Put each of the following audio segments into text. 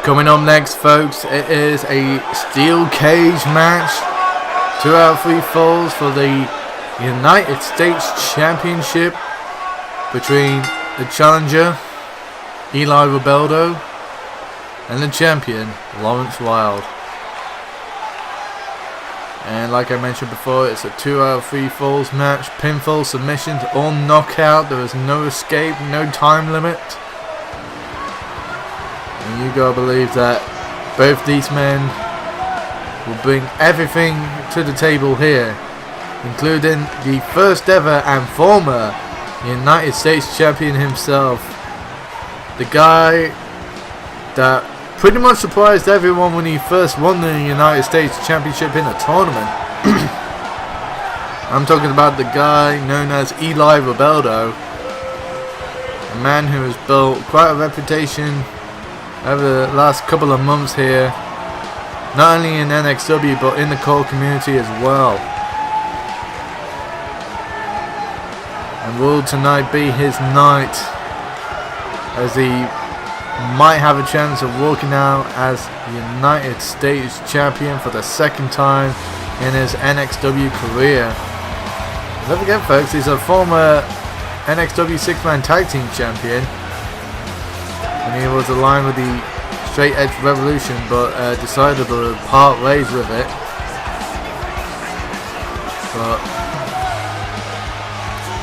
Coming up next, folks, it is a steel cage match. 2 out of 3 falls for the United States Championship between the challenger, Eli Rebeldo, and the champion, Lawrence Wild. And like I mentioned before, it's a 2 out of 3 falls match. Pinfall, submissions, all knockout. There is no escape, no time limit. And you gotta believe that both these men will bring everything to the table here, including the first ever and former United States champion himself. The guy that pretty much surprised everyone when he first won the United States Championship in a tournament. I'm talking about the guy known as Eli Rebeldo, a man who has built quite a reputation over the last couple of months here, not only in NXW but in the core community as well. And will tonight be his night, as he might have a chance of walking out as United States champion for the second time in his NXW career. Don't forget, folks, he's a former NXW 6-man tag team champion, and he was aligned with the Straight Edge Revolution, but decided to part ways with it. But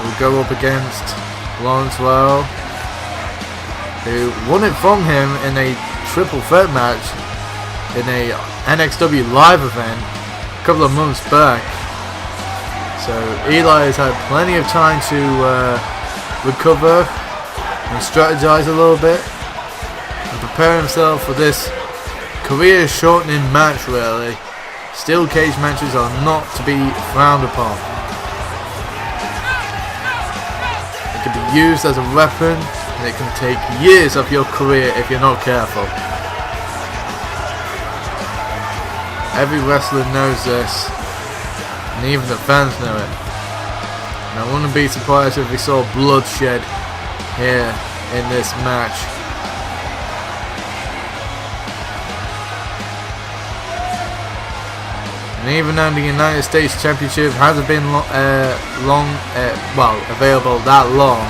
we'll go up against Lawrence Wild, who won it from him in a triple threat match in a NXW live event a couple of months back. So Eli has had plenty of time to recover and strategize a little bit and prepare himself for this career shortening match. Really, steel cage matches are not to be frowned upon. It can be used as a weapon, and it can take years of your career if you're not careful. Every wrestler knows this, and even the fans know it. And I wouldn't be surprised if we saw bloodshed here in this match. And even though the United States Championship hasn't been available that long,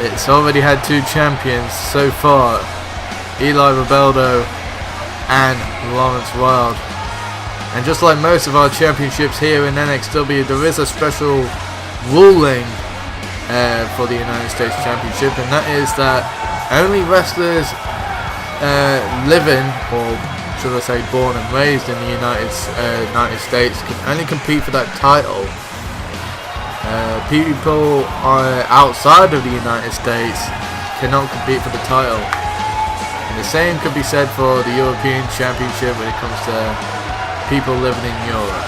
it's already had 2 champions so far, Eli Rebeldo and Lawrence Wild. And just like most of our championships here in NXW, there is a special ruling for the United States Championship, and that is that only wrestlers living, or should I say born and raised in the United States, can only compete for that title. People outside of the United States cannot compete for the title. And the same could be said for the European Championship when it comes to people living in Europe.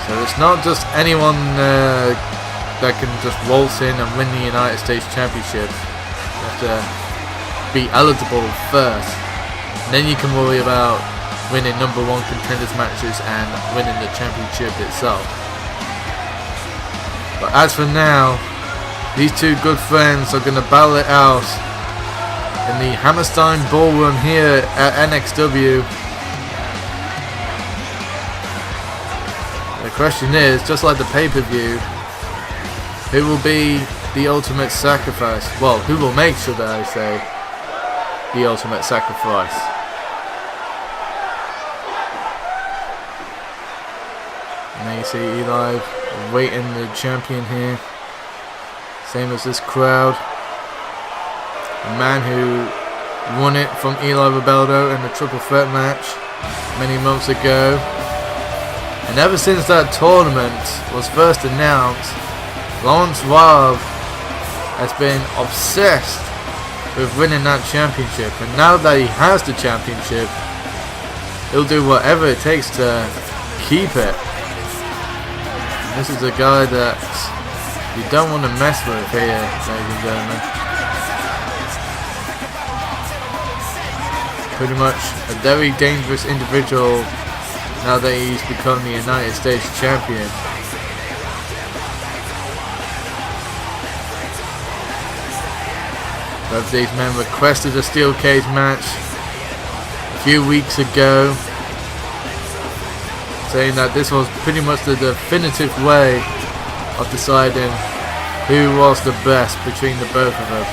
So it's not just anyone that can just waltz in and win the United States Championship. You have to be eligible first, and then you can worry about winning #1 contenders matches and winning the championship itself. But as for now, these 2 good friends are going to battle it out in the Hammerstein Ballroom here at NXW. The question is, just like the pay-per-view, who will be the ultimate sacrifice? Well, who will make, should I say, the ultimate sacrifice? And there you see Eli waiting the champion here, same as this crowd. A man who won it from Eli Rebeldo in the triple threat match many months ago, and ever since that tournament was first announced, Lawrence Wild has been obsessed with winning that championship, and now that he has the championship, he'll do whatever it takes to keep it. This is a guy that you don't want to mess with here, ladies and gentlemen. Pretty much a very dangerous individual now that he's become the United States champion. Both of these men requested a steel cage match a few weeks ago, saying that this was pretty much the definitive way of deciding who was the best between the both of them.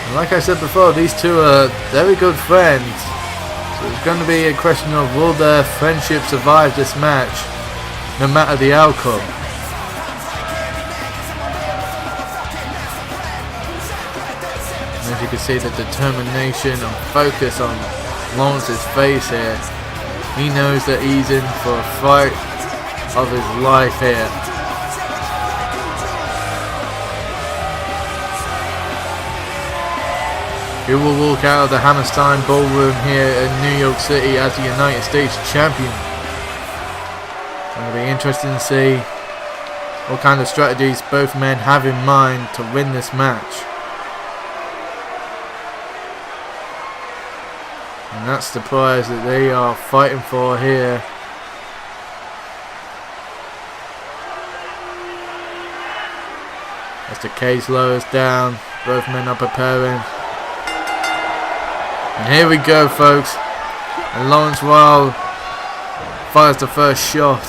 And like I said before, these two are very good friends, so it's going to be a question of will their friendship survive this match, no matter the outcome. And as you can see, the determination and focus on Lawrence's face here. He knows that he's in for a fight of his life here. He will walk out of the Hammerstein Ballroom here in New York City as the United States Champion. It's going to be interesting to see what kind of strategies both men have in mind to win this match. And that's the prize that they are fighting for here. As the cage lowers down, both men are preparing. And here we go, folks. And Lawrence Wild fires the first shot.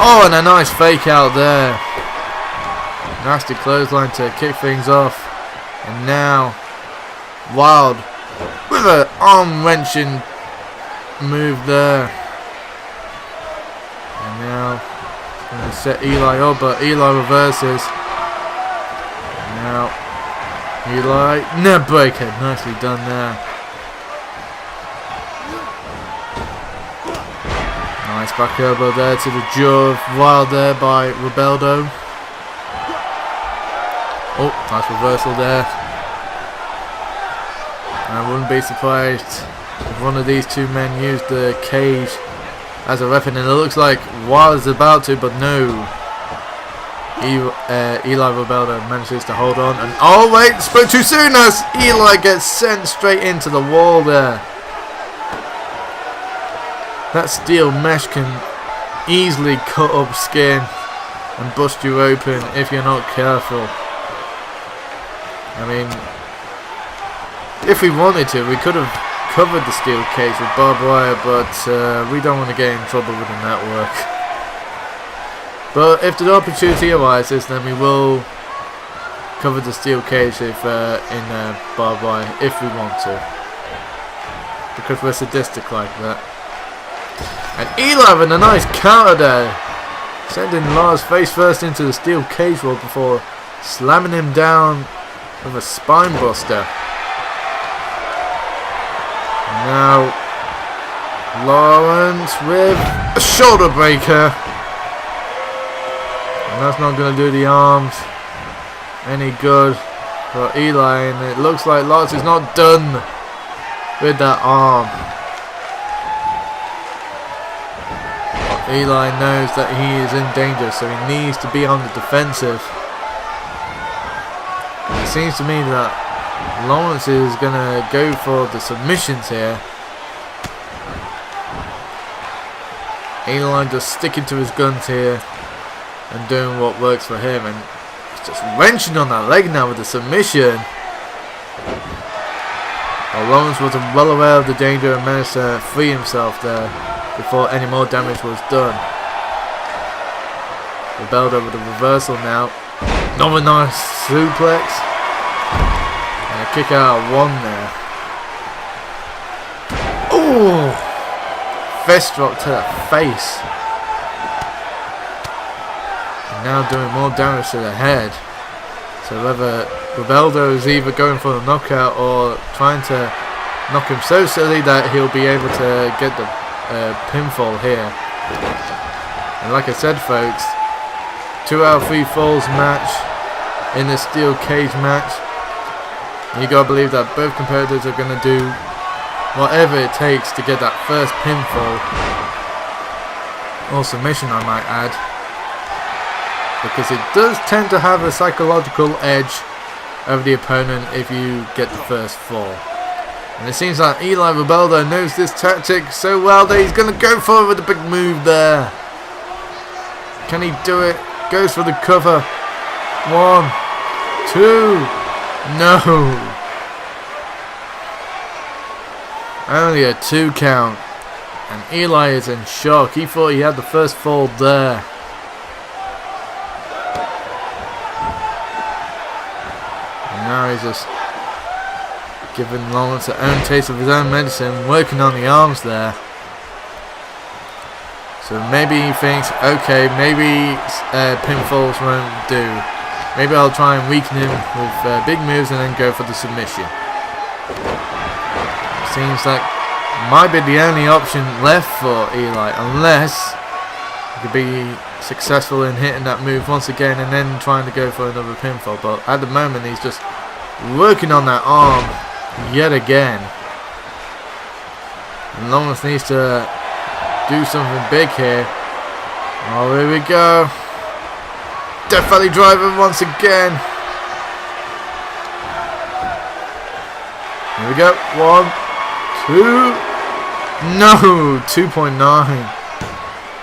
Oh, and a nice fake out there. Nasty clothesline to kick things off. And now Wild with an arm wrenching move there. And now he's going to set Eli up, but Eli reverses. And now Eli, neck breaker, nicely done there. Nice back elbow there to the jaw of Wild there by Rebeldo. Oh, nice reversal there. I wouldn't be surprised if one of these two men used the cage as a weapon, and it looks like Wild is about to, but no. Eli Rebeldo manages to hold on, and oh wait, spoke too soon as Eli gets sent straight into the wall there. That steel mesh can easily cut up skin and bust you open if you're not careful. I mean, if we wanted to, we could have covered the steel cage with barbed wire, but we don't want to get in trouble with the network. But if the opportunity arises, then we will cover the steel cage if in barbed wire if we want to, because we're sadistic like that. And Eli with a nice counter there, sending Lars face first into the steel cage wall before slamming him down with a spine buster. And now Lawrence with a shoulder breaker. And that's not going to do the arms any good for Eli, and it looks like Lawrence is not done with that arm. But Eli knows that he is in danger, so he needs to be on the defensive. And it seems to me that Lawrence is going to go for the submissions here. Eli just sticking to his guns here and doing what works for him, and he's just wrenching on that leg now with the submission. Well, Lawrence was well aware of the danger and managed to free himself there before any more damage was done. Rebeldo with a reversal now. Another nice suplex. And a kick out of one there. Ooh! Fist drop to the face. Now doing more damage to the head. So whether Rebeldo is either going for a knockout or trying to knock him so silly that he'll be able to get the pinfall here. And like I said, folks, 2 out of 3 falls match in this steel cage match. You gotta believe that both competitors are gonna do whatever it takes to get that first pinfall or submission, I might add. Because it does tend to have a psychological edge over the opponent if you get the first fall. And it seems like Eli Rebeldo knows this tactic so well that he's going to go for it with a big move there. Can he do it? Goes for the cover. 1, 2. No. Only a 2 count. And Eli is in shock. He thought he had the first fall there. And now he's just giving Lawrence a own taste of his own medicine, working on the arms there. So maybe he thinks, okay, maybe pinfalls won't do. Maybe I'll try and weaken him with big moves and then go for the submission. Seems like might be the only option left for Eli, unless he could be successful in hitting that move once again and then trying to go for another pinfall. But at the moment he's just working on that arm yet again. And Lawrence needs to do something big here. Oh, here we go. Death Valley Driver once again. Here we go. 1, 2. No, 2.9.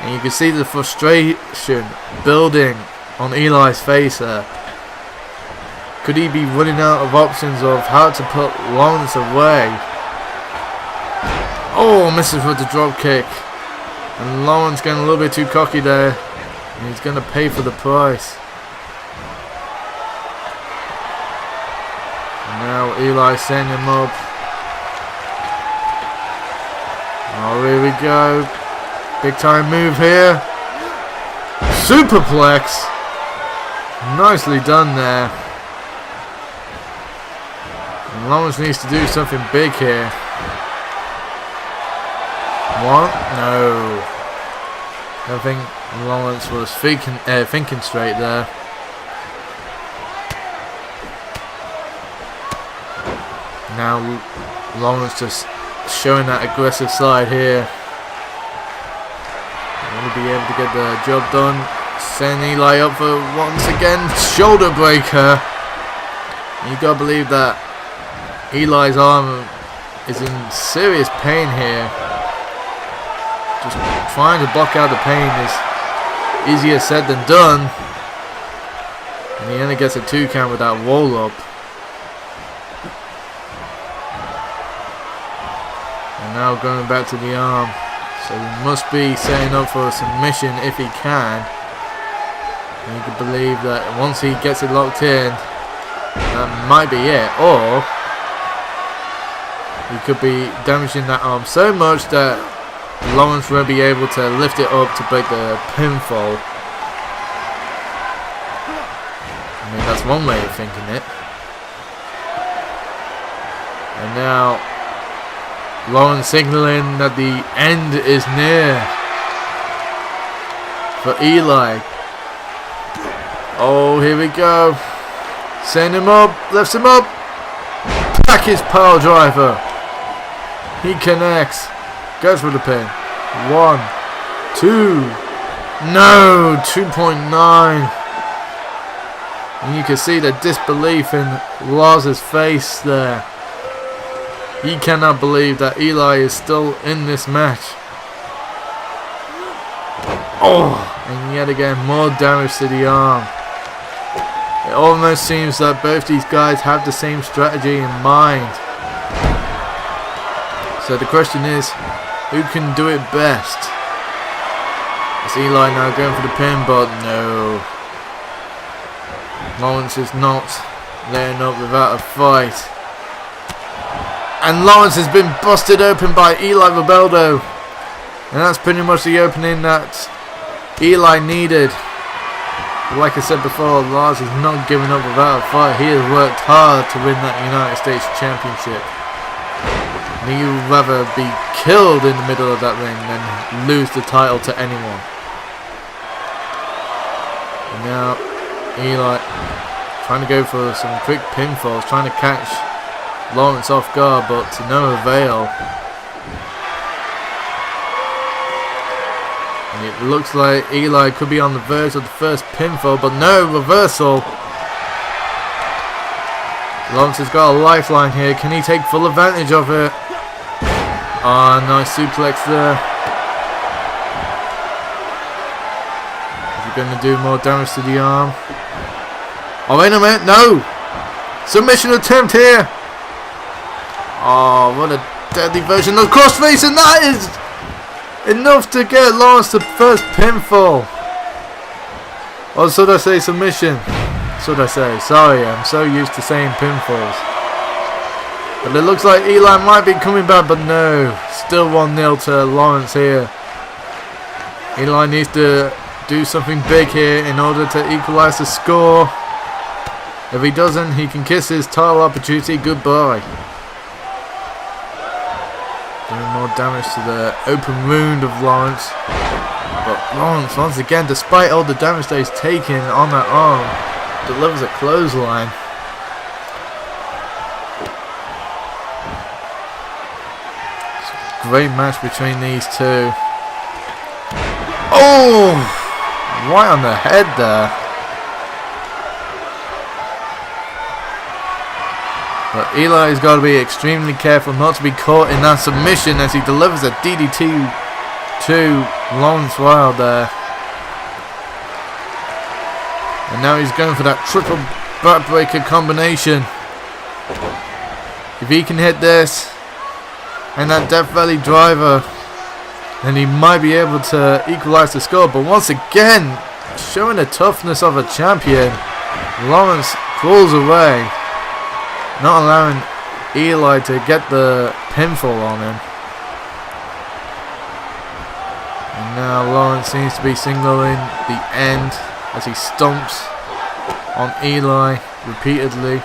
And you can see the frustration building on Eli's face there. Could he be running out of options of how to put Lawrence away? Oh, misses with the drop kick. And Lawrence getting a little bit too cocky there. And he's going to pay for the price. And now Eli sending him up. Oh, here we go. Big time move here. Superplex. Nicely done there. And Lawrence needs to do something big here. 1? No. I think Lawrence was thinking straight there. Now Lawrence just showing that aggressive side here. Want to be able to get the job done. Send Eli up for once again shoulder breaker. You gotta believe that Eli's arm is in serious pain here. Just trying to block out the pain is easier said than done. And he only gets a 2 count with that roll up. And now going back to the arm. So he must be setting up for a submission if he can. And you can believe that once he gets it locked in, that might be it. Or he could be damaging that arm so much that Lawrence won't be able to lift it up to break the pinfall. I mean, that's one way of thinking it. And now Lawrence signaling that the end is near for Eli. Oh, here we go. Send him up, lifts him up. Package power driver. He connects. Goes for the pin. 1, 2. No, 2.9. And you can see the disbelief in Lars's face there. He cannot believe that Eli is still in this match. Oh, and yet again more damage to the arm. It almost seems that both these guys have the same strategy in mind. So the question is, who can do it best? It's Eli now going for the pin, but no. Lawrence is not letting up without a fight. And Lawrence has been busted open by Eli Rebeldo. And that's pretty much the opening that Eli needed. Like I said before, Lars is not giving up without a fight. He has worked hard to win that United States Championship. And he would rather be killed in the middle of that ring than lose the title to anyone. And now Eli trying to go for some quick pinfalls, trying to catch Lawrence off guard, but to no avail. And it looks like Eli could be on the verge of the first pinfall, but no, reversal. Lawrence has got a lifeline here. Can he take full advantage of it? Ah, nice suplex there. Is he going to do more damage to the arm? Oh, wait a minute. No. Submission attempt here. Oh, what a deadly version of crossface. And that is enough to get Lawrence the first pinfall. Or should I say submission? Should I say? Sorry, I'm so used to saying pinfalls. But it looks like Eli might be coming back, but no. Still 1-0 to Lawrence here. Eli needs to do something big here in order to equalize the score. If he doesn't, he can kiss his title opportunity goodbye. Doing more damage to the open wound of Lawrence. But Lawrence, once again, despite all the damage that he's taken on that arm, delivers a clothesline. Great match between these two. Oh! Right on the head there. But Eli's got to be extremely careful not to be caught in that submission as he delivers a DDT to Lawrence Wild there. And now he's going for that triple backbreaker combination. If he can hit this and that Death Valley driver, then he might be able to equalize the score. But once again, showing the toughness of a champion, Lawrence pulls away, not allowing Eli to get the pinfall on him. And now Lawrence seems to be signaling the end as he stomps on Eli repeatedly.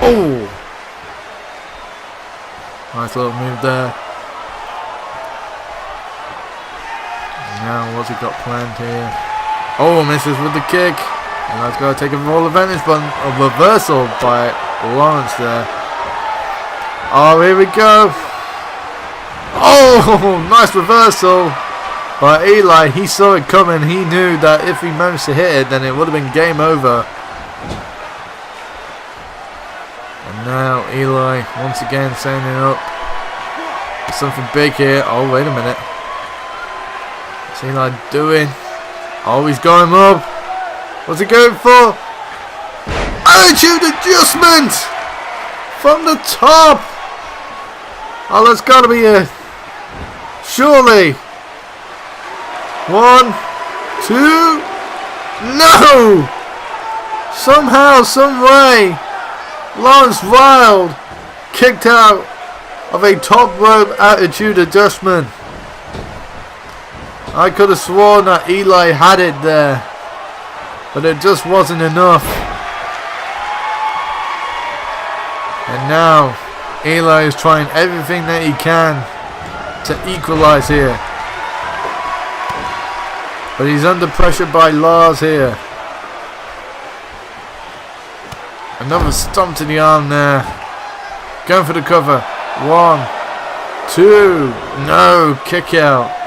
Oh! Nice little move there. And now what's he got planned here? Oh, misses with the kick. And that's got to take a full advantage, but a reversal by Lawrence there. Oh, here we go. Oh, nice reversal by Eli. He saw it coming. He knew that if he managed to hit it, then it would have been game over. And now Eli once again sending up something big here. Oh, wait a minute. What's Eli doing? Oh, he's going up. What's he going for? Attitude adjustment from the top. Oh, that's got to be it. Surely. 1, 2. No! Somehow, some way, Lawrence Wild kicked out of a top rope attitude adjustment. I could have sworn that Eli had it there, but it just wasn't enough. And now Eli is trying everything that he can to equalize here. But he's under pressure by Lars here. Another stomp to the arm there. Going for the cover. 1, 2. No, kick out.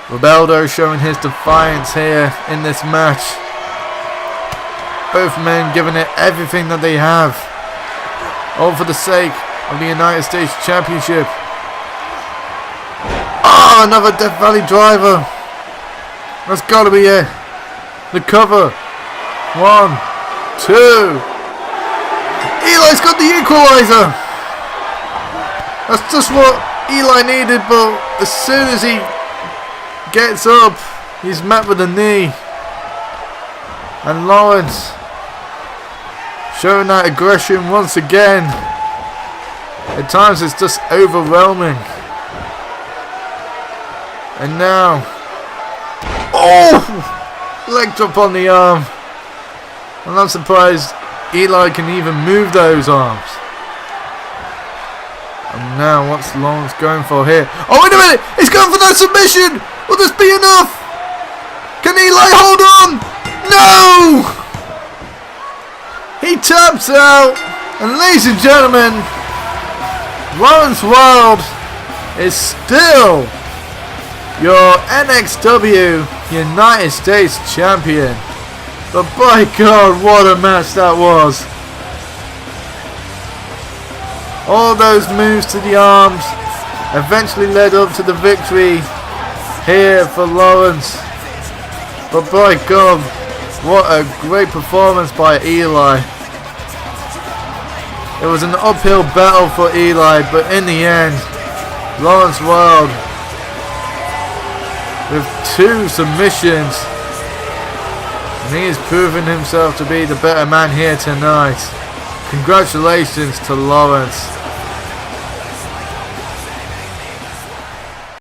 Rebeldo showing his defiance here in this match. Both men giving it everything that they have. All for the sake of the United States Championship. Oh, another Death Valley driver. That's got to be it. The cover. 1, 2. Eli's got the equalizer. That's just what Eli needed, but as soon as he gets up, he's met with a knee. And Lawrence showing that aggression once again. At times it's just overwhelming. And now, oh, leg drop on the arm. I'm not surprised Eli can even move those arms. And now what's Lawrence going for here? Oh, wait a minute! He's going for that submission! Will this be enough? Can Eli hold on? No! He taps out. And ladies and gentlemen, Lawrence Wild is still your NXW United States Champion. But by God, what a match that was. All those moves to the arms eventually led up to the victory here for Lawrence. But by God, what a great performance by Eli. It was an uphill battle for Eli, but in the end, Lawrence Wild with 2 submissions, and he has proven himself to be the better man here tonight. Congratulations to Lawrence.